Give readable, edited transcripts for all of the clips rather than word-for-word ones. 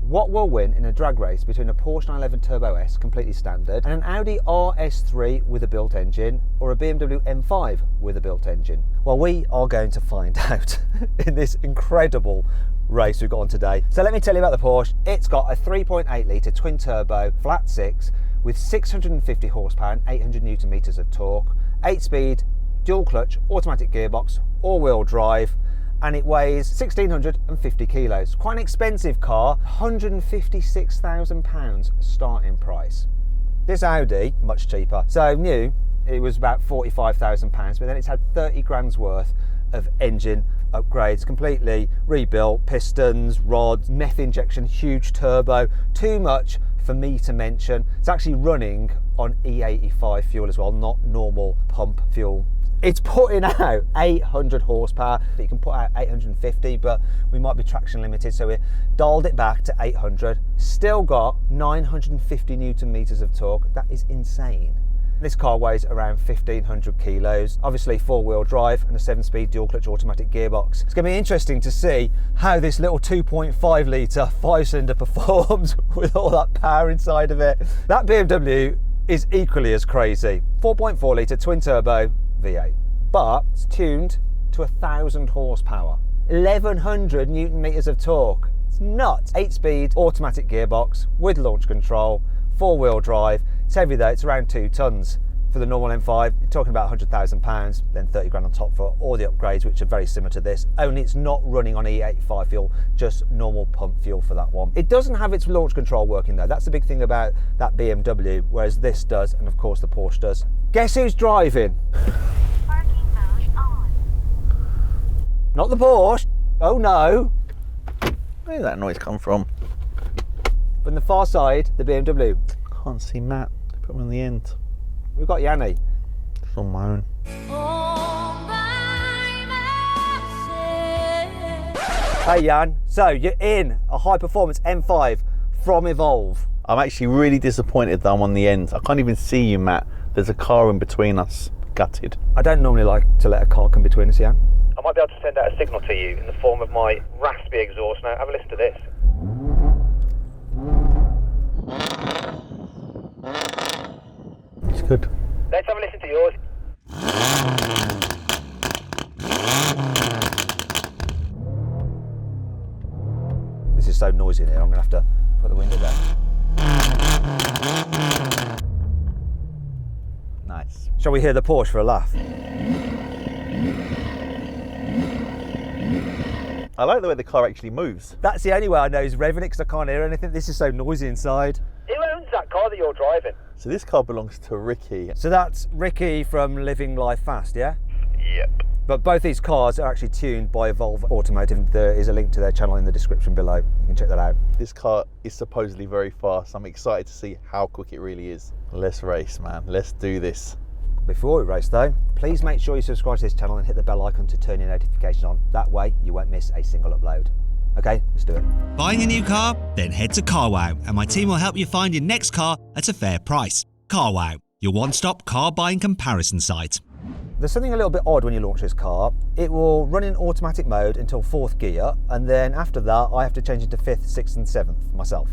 what will win in a drag race between a Porsche 911 Turbo S, completely standard, and an Audi RS3 with a built engine, or a BMW M5 with a built engine? Well, we are going to find out in this incredible race we've got on today. So let me tell you about the Porsche. It's got a 3.8 litre twin turbo flat six with 650 horsepower and 800 newton meters of torque, 8-speed, dual clutch, automatic gearbox, all-wheel drive, and it weighs 1,650 kilos. Quite an expensive car, £156,000 starting price. This Audi, much cheaper. So new, it was about £45,000, but then it's had 30 grand's worth of engine upgrades, completely rebuilt, pistons, rods, meth injection, huge turbo, too much for me to mention. It's actually running on E85 fuel as well, not normal pump fuel. It's putting out 800 horsepower. You can put out 850, but we might be traction limited, so we dialed it back to 800. Still got 950 newton meters of torque. That is insane. This car weighs around 1,500 kilos. Obviously 4-wheel drive and a 7-speed dual clutch automatic gearbox. It's going to be interesting to see how this little 2.5 litre 5-cylinder performs with all that power inside of it. That BMW is equally as crazy. 4.4 litre twin turbo V8, but it's tuned to 1,000 horsepower, 1,100 newton meters of torque. It's nuts. 8-speed automatic gearbox with launch control, 4-wheel drive. It's heavy though, it's around 2 tons. For the normal M5, you're talking about £100,000, then 30 grand on top for all the upgrades, which are very similar to this, only it's not running on E85 fuel, just normal pump fuel for that one. It doesn't have its launch control working though. That's the big thing about that BMW, whereas this does, and of course the Porsche does. Guess who's driving? Parking mode on. Not the Porsche. Oh no. Where did that noise come from? From the far side, the BMW. Can't see Matt. Put him on the end. We've got Yanni. It's on my own. Hey Jan, so you're in a high performance M5 from Evolve. I'm actually really disappointed that I'm on the end. I can't even see you, Matt. There's a car in between us. Gutted. I don't normally like to let a car come between us, Jan. I might be able to send out a signal to you in the form of my raspy exhaust. Now, have a listen to this. It's good. Let's have a listen to yours. This is so noisy in here, I'm going to have to put the window down. Nice. Shall we hear the Porsche for a laugh? I like the way the car actually moves. That's the only way I know is revving it, because I can't hear anything. This is so noisy inside. Who owns that car that you're driving? So this car belongs to Ricky. So that's Ricky from Living Life Fast, yeah? Yep. But both these cars are actually tuned by Evolve Automotive. There is a link to their channel in the description below. You can check that out. This car is supposedly very fast. I'm excited to see how quick it really is. Let's race, man. Let's do this. Before we race though, please make sure you subscribe to this channel and hit the bell icon to turn your notifications on. That way you won't miss a single upload. Okay, let's do it. Buying a new car? Then head to CarWow and my team will help you find your next car at a fair price. CarWow, your one-stop car buying comparison site. There's something a little bit odd when you launch this car. It will run in automatic mode until 4th gear, and then after that I have to change it to 5th, 6th and 7th myself,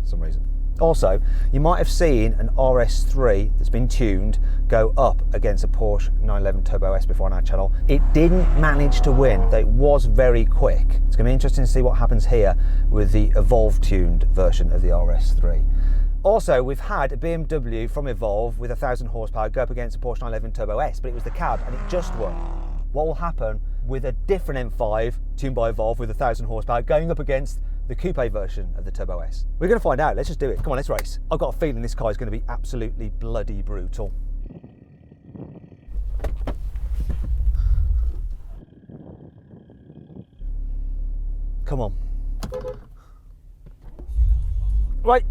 for some reason. Also, you might have seen an RS3 that's been tuned go up against a Porsche 911 Turbo S before on our channel. It didn't manage to win, though it was very quick. It's going to be interesting to see what happens here with the Evolve tuned version of the RS3. Also, we've had a BMW from Evolve with 1,000 horsepower go up against a Porsche 911 Turbo S, but it was the cab and it just won. What will happen with a different M5 tuned by Evolve with 1,000 horsepower going up against the coupe version of the Turbo S? We're going to find out. Let's just do it. Come on, let's race. I've got a feeling this car is going to be absolutely bloody brutal. Come on. Right.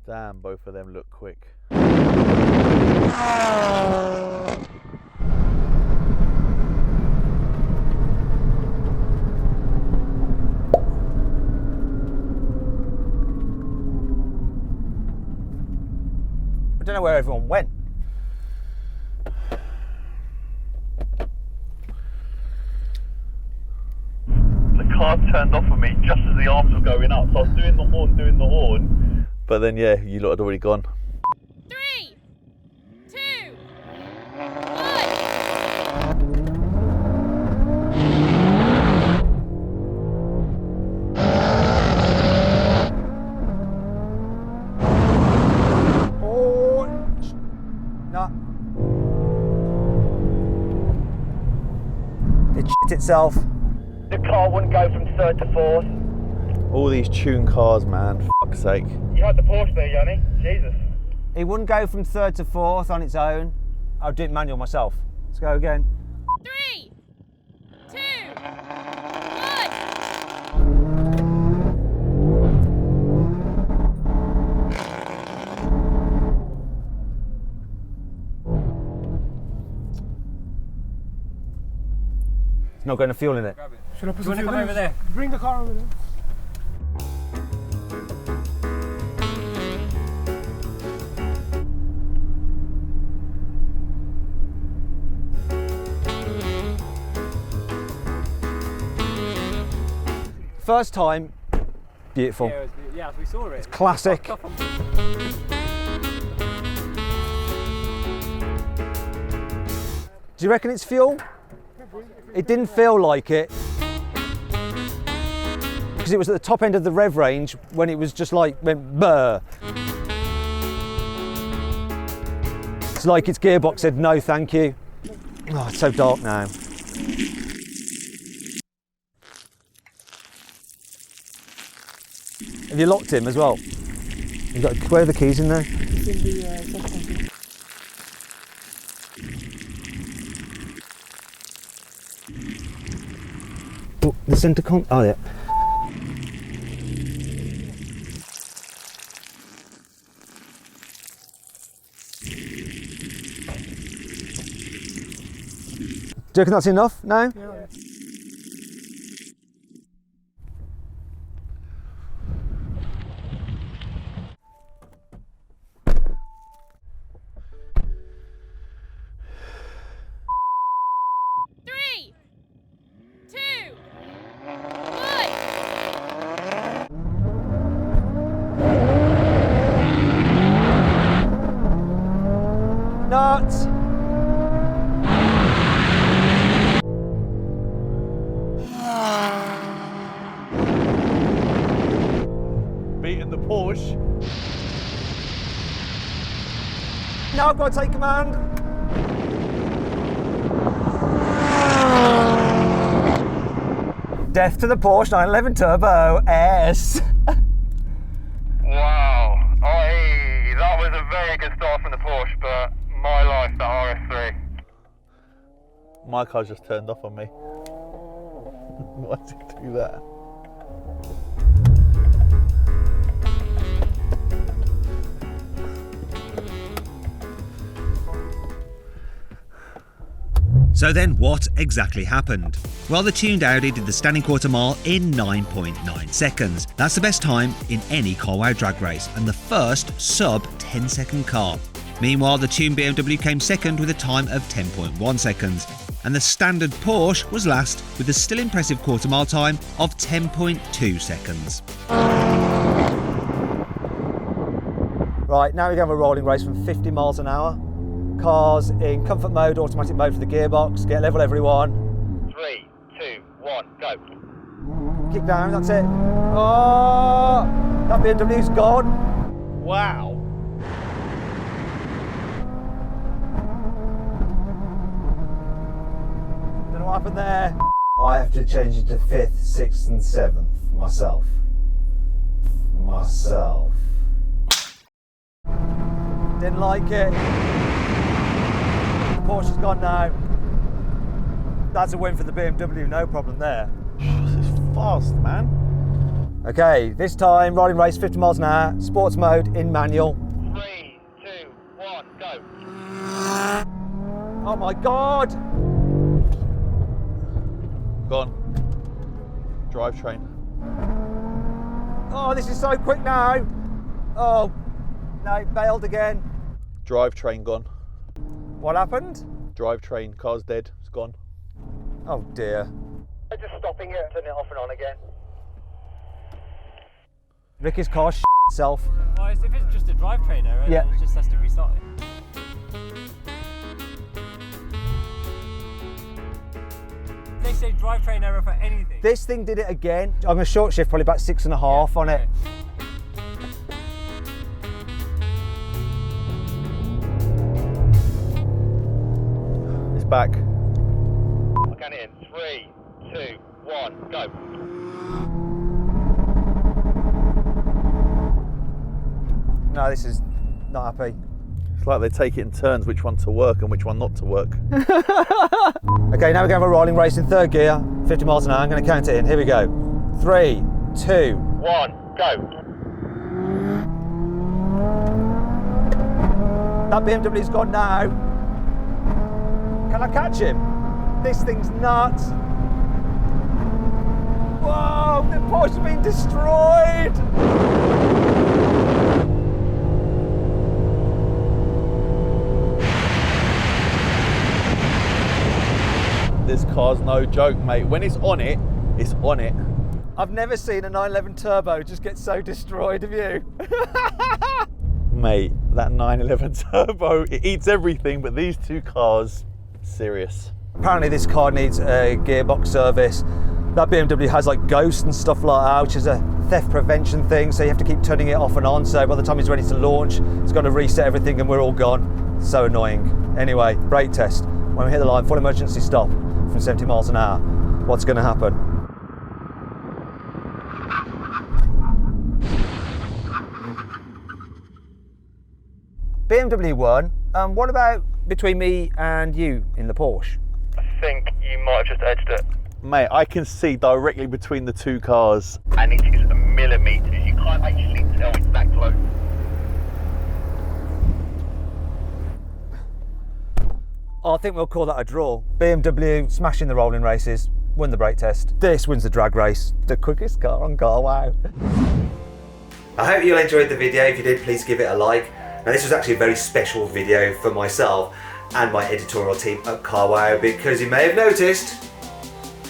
Damn, both of them look quick. I don't know where everyone went. The car turned off on me just as the arms were going up. So I was doing the horn. But then, yeah, you lot had already gone. 3, 2, 1. Oh, no. It shit itself. The car wouldn't go from third to fourth. All these tuned cars, man, for fuck's sake. You had the Porsche there, Yanni. Jesus. It wouldn't go from third to fourth on its own. I'll do it manual myself. Let's go again. 3, 2, 1. It's not going to fuel in it. Should I put some fuel over there? Bring the car over there. First time, beautiful. Yeah, we saw it. It's classic. Do you reckon it's fuel? It didn't feel like it. Because it was at the top end of the rev range when it was just like, went burr. It's like its gearbox said, no thank you. Oh, it's so dark now. Have you locked him as well? You got, where are the keys in there? It's in the suspension. Oh, the centre con. Oh, yeah. Do you reckon that's enough now? Yeah. Nuts! Beating the Porsche. Now I've got to take command. Death to the Porsche 911 Turbo S. Wow. That was a very good start from the Porsche, but my life, that RS3. My car just turned off on me. Why did it do that? So then what exactly happened? Well, the tuned Audi did the standing quarter mile in 9.9 seconds. That's the best time in any carwow drag race and the first sub 10 second car. Meanwhile, the tuned BMW came second with a time of 10.1 seconds. And the standard Porsche was last with a still impressive quarter mile time of 10.2 seconds. Right, now we're going to have a rolling race from 50 miles an hour. Cars in comfort mode, automatic mode for the gearbox. Get level everyone. 3, 2, 1, go. Kick down, that's it. Oh, that BMW's gone. Wow. Don't know what happened there. I have to change it to 5th, 6th and 7th myself. Didn't like it. Porsche's gone now. That's a win for the BMW, no problem there. This is fast, man. Okay, this time riding race 50 miles an hour, sports mode in manual. 3, Oh my God! Gone. Drivetrain. Oh, this is so quick now. Oh, no, bailed again. Drivetrain gone. What happened? Drivetrain, car's dead, it's gone. Oh dear. Just stopping it, turning it off and on again. Ricky's car itself. Well, if it's just a drivetrain error, Yeah. then it just has to restart it. They say drivetrain error for anything. This thing did it again. I'm going to short shift probably about 6.5 on it. It's back. Scan it in. 3, 2, 1, go. No, this is not happy. It's like they take it in turns which one to work and which one not to work. Okay, now we're going for a rolling race in third gear, 50 miles an hour. I'm going to count it in. Here we go. 3, 2. 1, go. That BMW's gone now. Can I catch him? This thing's nuts. Whoa, the Porsche's been destroyed. This car's no joke, mate. When it's on it, it's on it. I've never seen a 911 turbo just get so destroyed, have you? Mate, that 911 turbo, it eats everything, but these two cars, serious. Apparently this car needs a gearbox service. That BMW has like ghosts and stuff like that, which is a theft prevention thing, so you have to keep turning it off and on, so by the time he's ready to launch, it's got to reset everything and we're all gone. So annoying. Anyway, brake test. When we hit the line, full emergency stop from 70 miles an hour. What's going to happen? BMW won. What about between me and you in the Porsche? I think you might have just edged it. Mate, I can see directly between the two cars. And it is millimetres. You can't actually tell it's that close. I think we'll call that a draw. BMW smashing the rolling races, won the brake test. This wins the drag race. The quickest car on carwow. I hope you enjoyed the video. If you did, please give it a like. Now this was actually a very special video for myself and my editorial team at carwow, because you may have noticed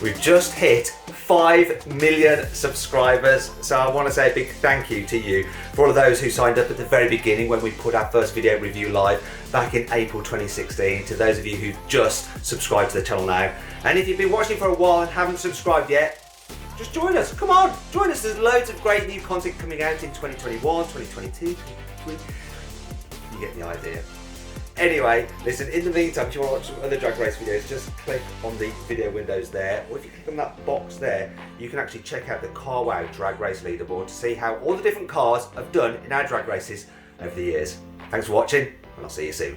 we've just hit 5 million subscribers. So I want to say a big thank you to you for all of those who signed up at the very beginning when we put our first video review live back in April 2016, to those of you who've just subscribed to the channel now. And if you've been watching for a while and haven't subscribed yet, just join us. Come on, join us. There's loads of great new content coming out in 2021, 2022, 2023. You get the idea. Anyway, listen, in the meantime, if you want to watch some other drag race videos, just click on the video windows there, or if you click on that box there, you can actually check out the carwow drag race leaderboard to see how all the different cars have done in our drag races over the years. Thanks for watching, and I'll see you soon.